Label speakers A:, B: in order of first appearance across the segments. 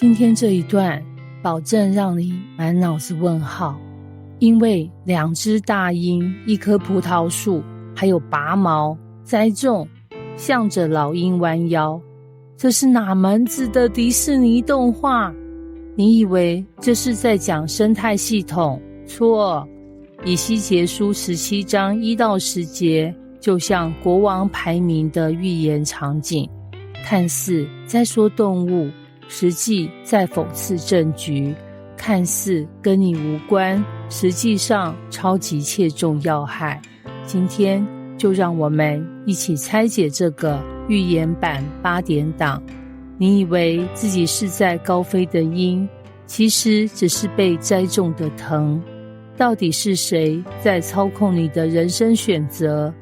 A: 今天这一段保证让你满脑子问号，因为2只大鹰、1棵葡萄树还有拔毛栽种，向着老鹰弯腰，这是哪门子的迪士尼动画？你以为这是在讲生态系统？错，以西结书17章1到10节就像国王排名的预言场景，看似在说动物，实际在讽刺政局，看似跟你无关，实际上超级切中要害。今天就让我们一起拆解这个预言版8点档。你以为自己是在高飞的鹰，其实只是被栽种的藤。到底是谁在操控你的人生选择？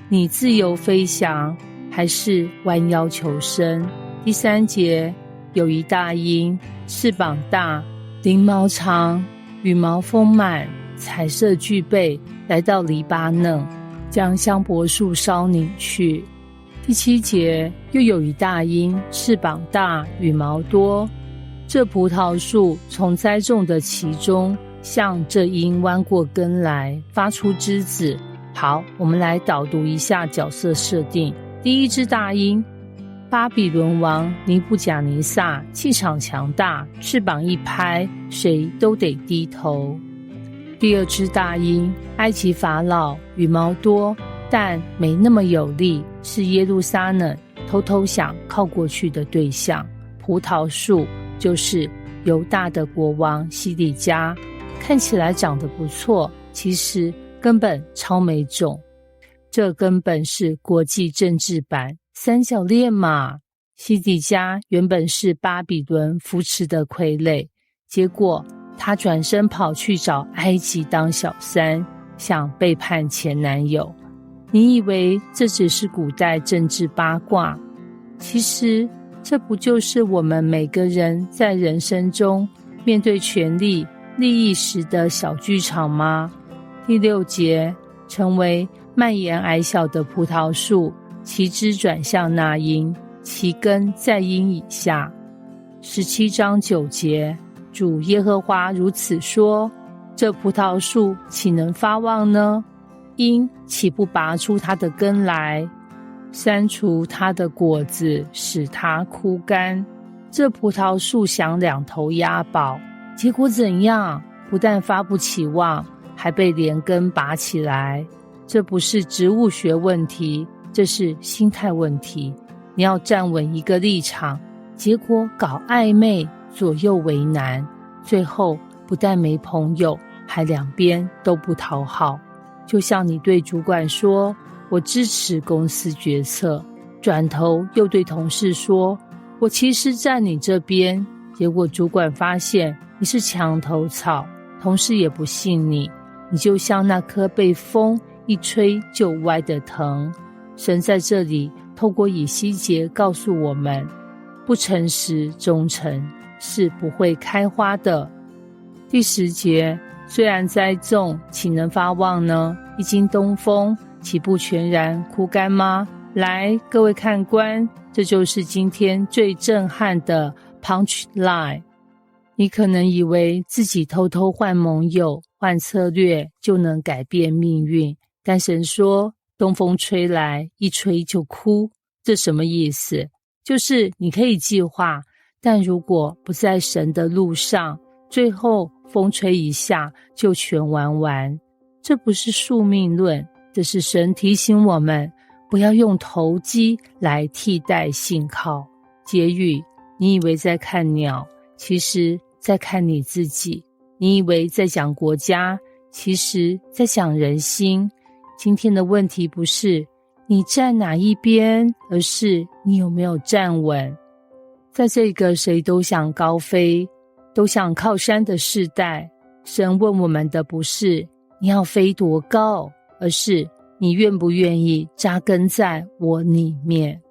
A: 你自由飞翔，还是弯腰求生？第3节，有一大鹰，翅膀大，翎毛长，羽毛丰满，彩色具备，来到黎巴嫩，将香柏树梢拧去。第7节，又有一大鹰，翅膀大，羽毛多。这葡萄树从栽种的其中，向这鹰弯过根来，发出枝子。好，我们来导读一下角色设定。第1只大鹰，巴比伦王尼布甲尼撒，气场强大，翅膀一拍，谁都得低头。第2只大鹰，埃及法老，羽毛多，但没那么有力，是耶路撒冷偷偷想靠过去的对象。葡萄树就是犹大的国王西底家，看起来长得不错，其实根本超没种。这根本是国际政治版三角恋嘛。西底家原本是巴比伦扶持的傀儡，结果他转身跑去找埃及当小三，想背叛前男友。你以为这只是古代政治八卦，其实这不就是我们每个人在人生中面对权力、利益时的小剧场吗？第6节，成为蔓延矮小的葡萄树，其枝转向那鹰，其根在鹰以下。17章9节，主耶和华如此说，这葡萄树岂能发旺呢？鹰岂不拔出它的根来，删除它的果子，使它枯干？这葡萄树想2头押宝，结果怎样？不但发不起旺，还被连根拔起来。这不是植物学问题，这是心态问题。你要站稳一个立场，结果搞暧昧，左右为难，最后不但没朋友，还两边都不讨好。就像你对主管说，我支持公司决策，转头又对同事说，我其实站你这边，结果主管发现你是墙头草，同事也不信你，你就像那棵被风一吹就歪的藤。神在这里透过以西结告诉我们，不诚实忠诚是不会开花的。第10节，虽然栽种，岂能发旺呢？一经东风，岂不全然枯干吗？来，各位看官，这就是今天最震撼的 punch line。 你可能以为自己偷偷换盟友、换策略就能改变命运，但神说，东风吹来，一吹就枯。这什么意思？就是你可以计划，但如果不在神的路上，最后风吹一下就全玩完。这不是宿命论，这是神提醒我们不要用投机来替代信靠。结语，你以为在看鸟，其实在看你自己。你以为在讲国家，其实在讲人心。今天的问题不是你站哪一边，而是你有没有站稳。在这个谁都想高飞，都想靠山的世代，神问我们的不是你要飞多高，而是你愿不愿意扎根在我里面。